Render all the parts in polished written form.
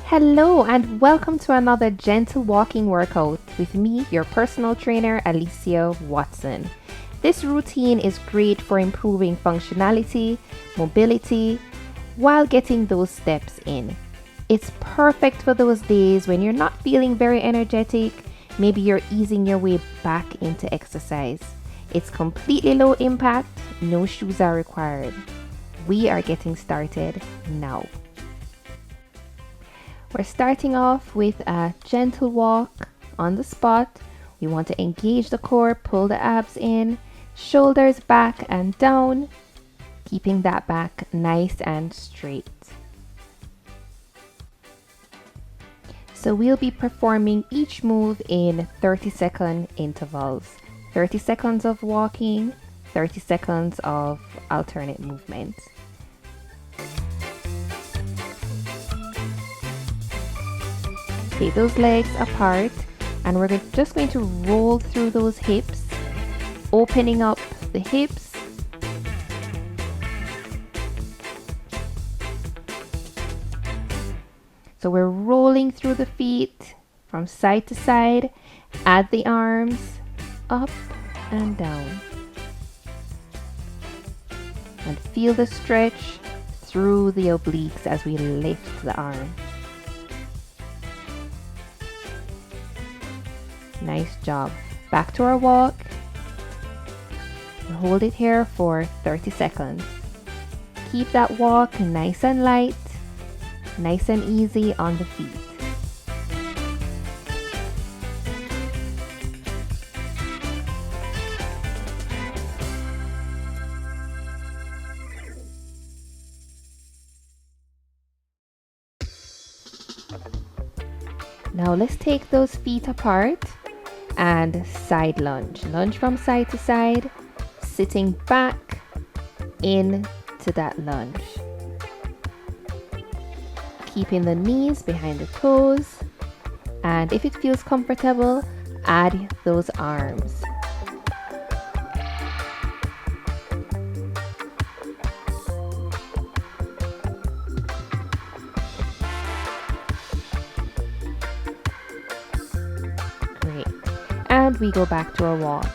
Hello and welcome to another gentle walking workout with me, your personal trainer, Alicia Watson. This routine is great for improving functionality, mobility, while getting those steps in. It's perfect for those days when you're not feeling very energetic, maybe you're easing your way back into exercise. It's completely low impact, no shoes are required. We are getting started now. We're starting off with a gentle walk on the spot. We want to engage the core, pull the abs in, shoulders back and down, keeping that back nice and straight. So we'll be performing each move in 30-second intervals. 30 seconds of walking, 30 seconds of alternate movements. Take those legs apart and we're just going to roll through those hips, opening up the hips. So we're rolling through the feet from side to side, add the arms up and down. And feel the stretch through the obliques as we lift the arm. Nice job. Back to our walk. And hold it here for 30 seconds. Keep that walk nice and light, nice and easy on the feet. Now let's take those feet apart and side lunge. Lunge from side to side, sitting back into that lunge. Keeping the knees behind the toes, and if it feels comfortable, add those arms. Great. And we go back to our walk,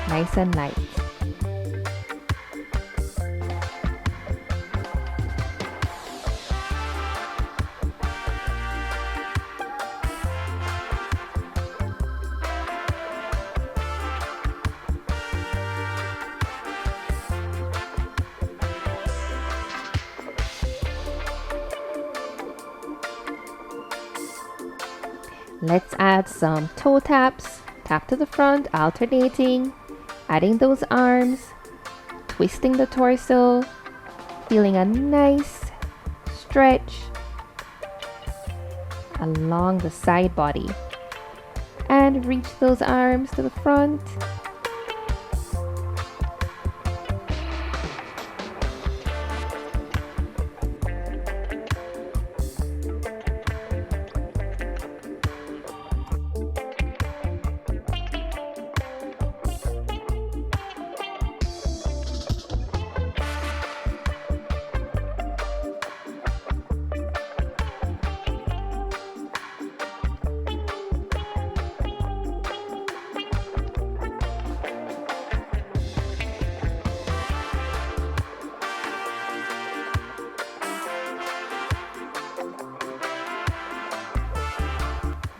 nice and light. Let's add some toe taps. Tap to the front, alternating, adding those arms, twisting the torso, feeling a nice stretch along the side body. And reach those arms to the front.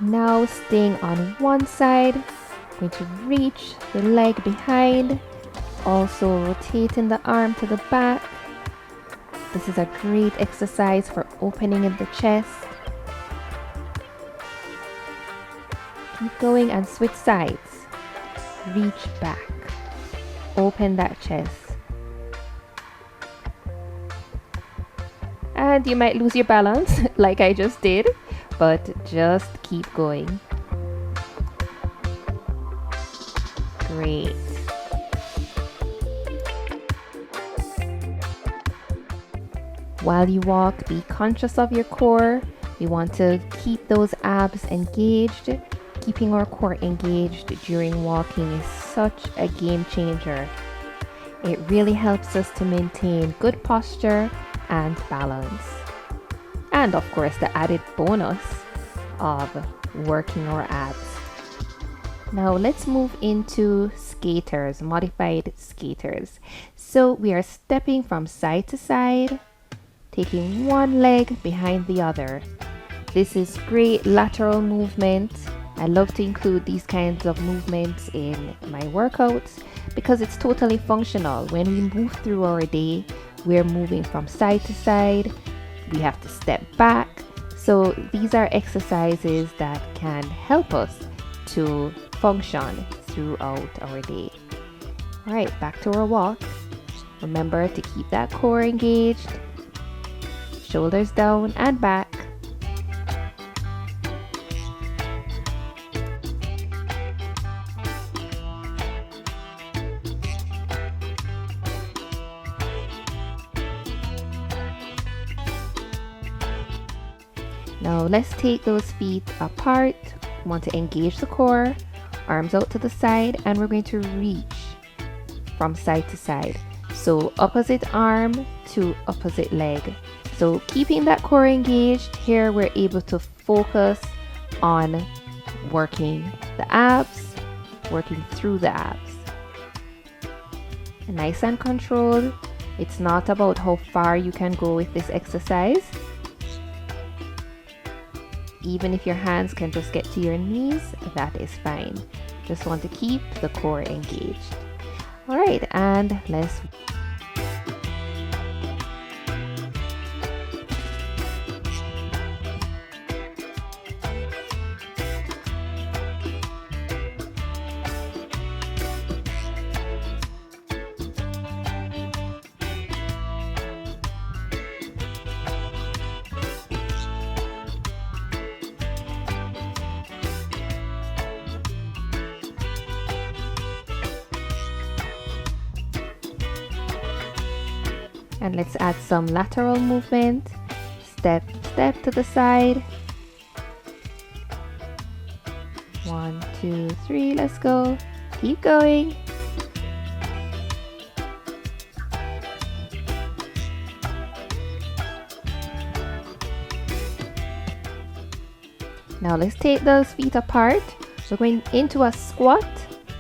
Now staying on one side, going to reach the leg behind, also rotating the arm to the back. This is a great exercise for opening in the chest. Keep going and switch sides. Reach back, open that chest. And you might lose your balance like I just did, but just keep going. Great. While you walk, be conscious of your core. We want to keep those abs engaged. Keeping our core engaged during walking is such a game changer. It really helps us to maintain good posture and balance. and of course the added bonus of working our abs. Now let's move into skaters, modified skaters. So we are stepping from side to side, taking one leg behind the other. This is great lateral movement. I love to include these kinds of movements in my workouts because it's totally functional. When we move through our day, we're moving from side to side. We have to step back. So these are exercises that can help us to function throughout our day. All right, back to our walk. Remember to keep that core engaged, shoulders down and back. Now let's take those feet apart. We want to engage the core, arms out to the side, and we're going to reach from side to side. So opposite arm to opposite leg. So keeping that core engaged, here we're able to focus on working the abs, working through the abs. Nice and controlled. It's not about how far you can go with this exercise. Even if your hands can just get to your knees, that is fine. Just want to keep the core engaged. All right, and let's add some lateral movement. Step to the side. 1, 2, 3, let's go. Keep going. Now let's take those feet apart. We're going into a squat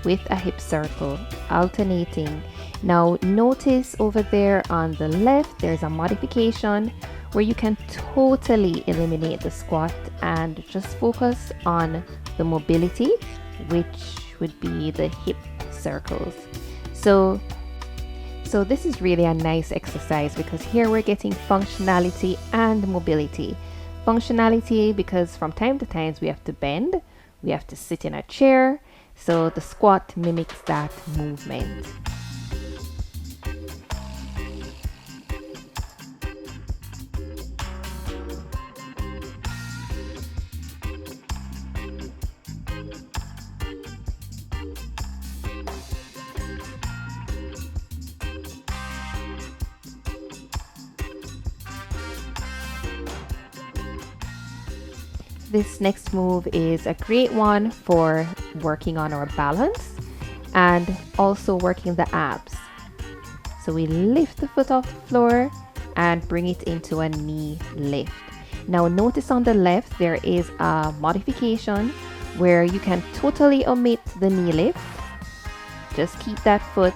with a hip circle, alternating. Now notice over there on the left, there's a modification where you can totally eliminate the squat and just focus on the mobility, which would be the hip circles. So this is really a nice exercise because here we're getting functionality and mobility. Functionality because from time to time we have to bend, we have to sit in a chair. So the squat mimics that movement. This next move is a great one for working on our balance and also working the abs. So we lift the foot off the floor and bring it into a knee lift. Now notice on the left there is a modification where you can totally omit the knee lift. Just keep that foot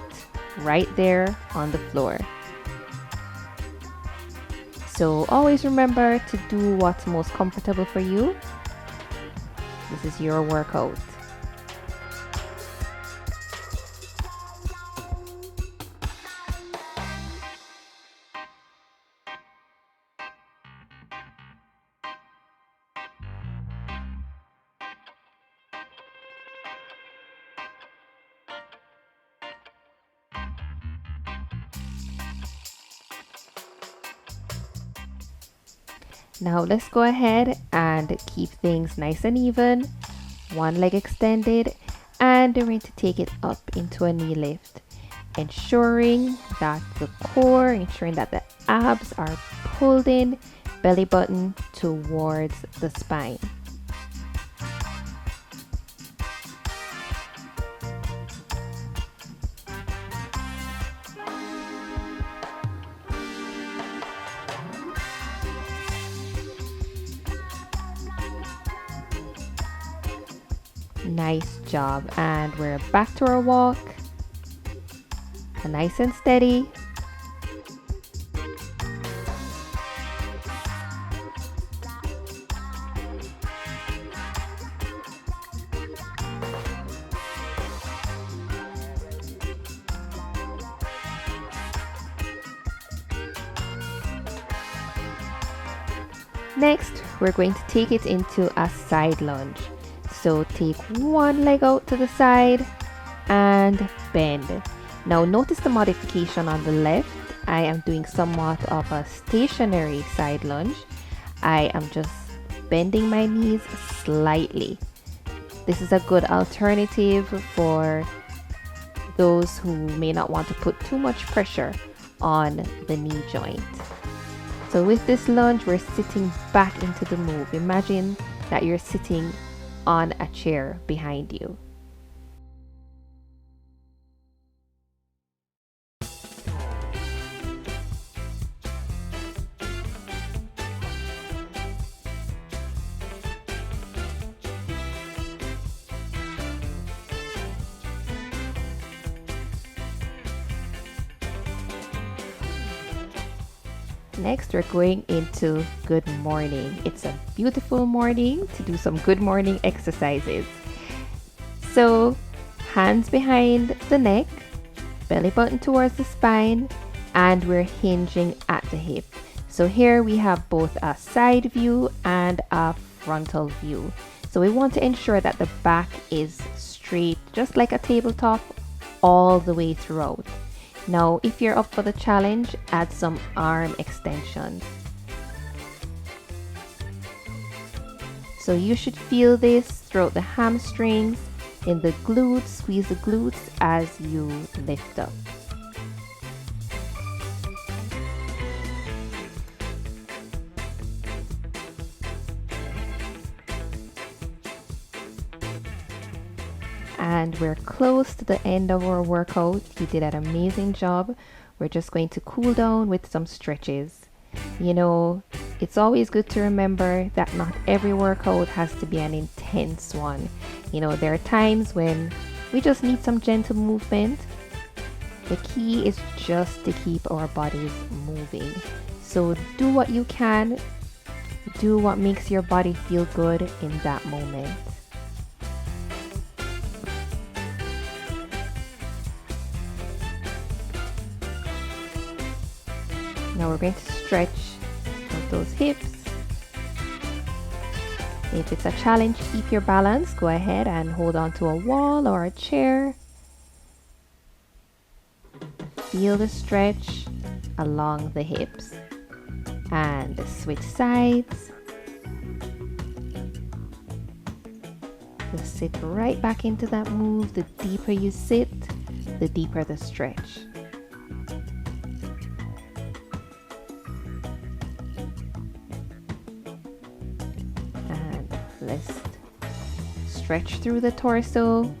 right there on the floor. So always remember to do what's most comfortable for you. This is your workout. Now let's go ahead and keep things nice and even. One leg extended, and we're going to take it up into a knee lift, ensuring that the core, ensuring that the abs are pulled in, belly button towards the spine. Nice job. And we're back to our walk. Nice and steady. Next, we're going to take it into a side lunge. So take one leg out to the side and bend. Now notice the modification on the left. I am doing somewhat of a stationary side lunge. I am just bending my knees slightly. This is a good alternative for those who may not want to put too much pressure on the knee joint. So with this lunge, we're sitting back into the move. Imagine that you're sitting on a chair behind you. Next, we're going into good morning. It's a beautiful morning to do some good morning exercises. So, hands behind the neck, belly button towards the spine, and we're hinging at the hip. So here we have both a side view and a frontal view. So we want to ensure that the back is straight, just like a tabletop, all the way throughout. Now, if you're up for the challenge, add some arm extensions. So you should feel this throughout the hamstrings, in the glutes, squeeze the glutes as you lift up. And we're close to the end of our workout. You did an amazing job. We're just going to cool down with some stretches. You know, it's always good to remember that not every workout has to be an intense one. You know, there are times when we just need some gentle movement. The key is just to keep our bodies moving. So do what you can. Do what makes your body feel good in that moment. Now we're going to stretch out those hips. If it's a challenge, keep your balance. Go ahead and hold on to a wall or a chair. Feel the stretch along the hips. And switch sides. Just sit right back into that move. The deeper you sit, the deeper the stretch. Let's stretch through the torso.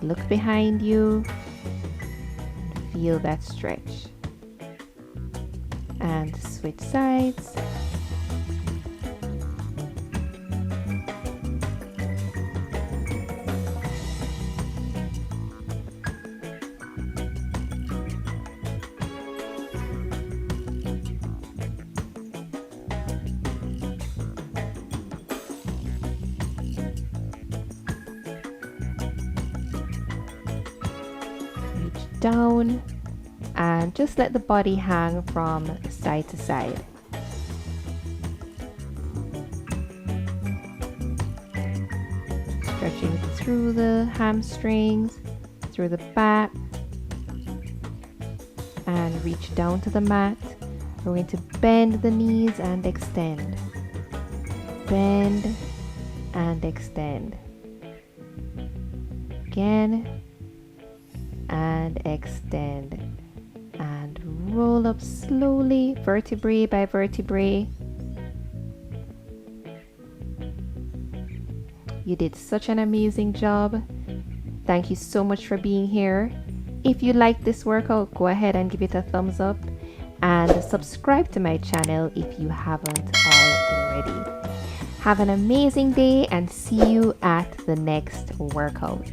Look behind you. Feel that stretch. And switch sides. Down and just let the body hang from side to side. Stretching through the hamstrings, through the back, and reach down to the mat. We're going to bend the knees and extend. Bend and extend. Again. And extend and roll up slowly, vertebrae by vertebrae. You did such an amazing job. Thank you so much for being here. If you like this workout, go ahead and give it a thumbs up and subscribe to my channel if you haven't already. Have an amazing day and see you at the next workout.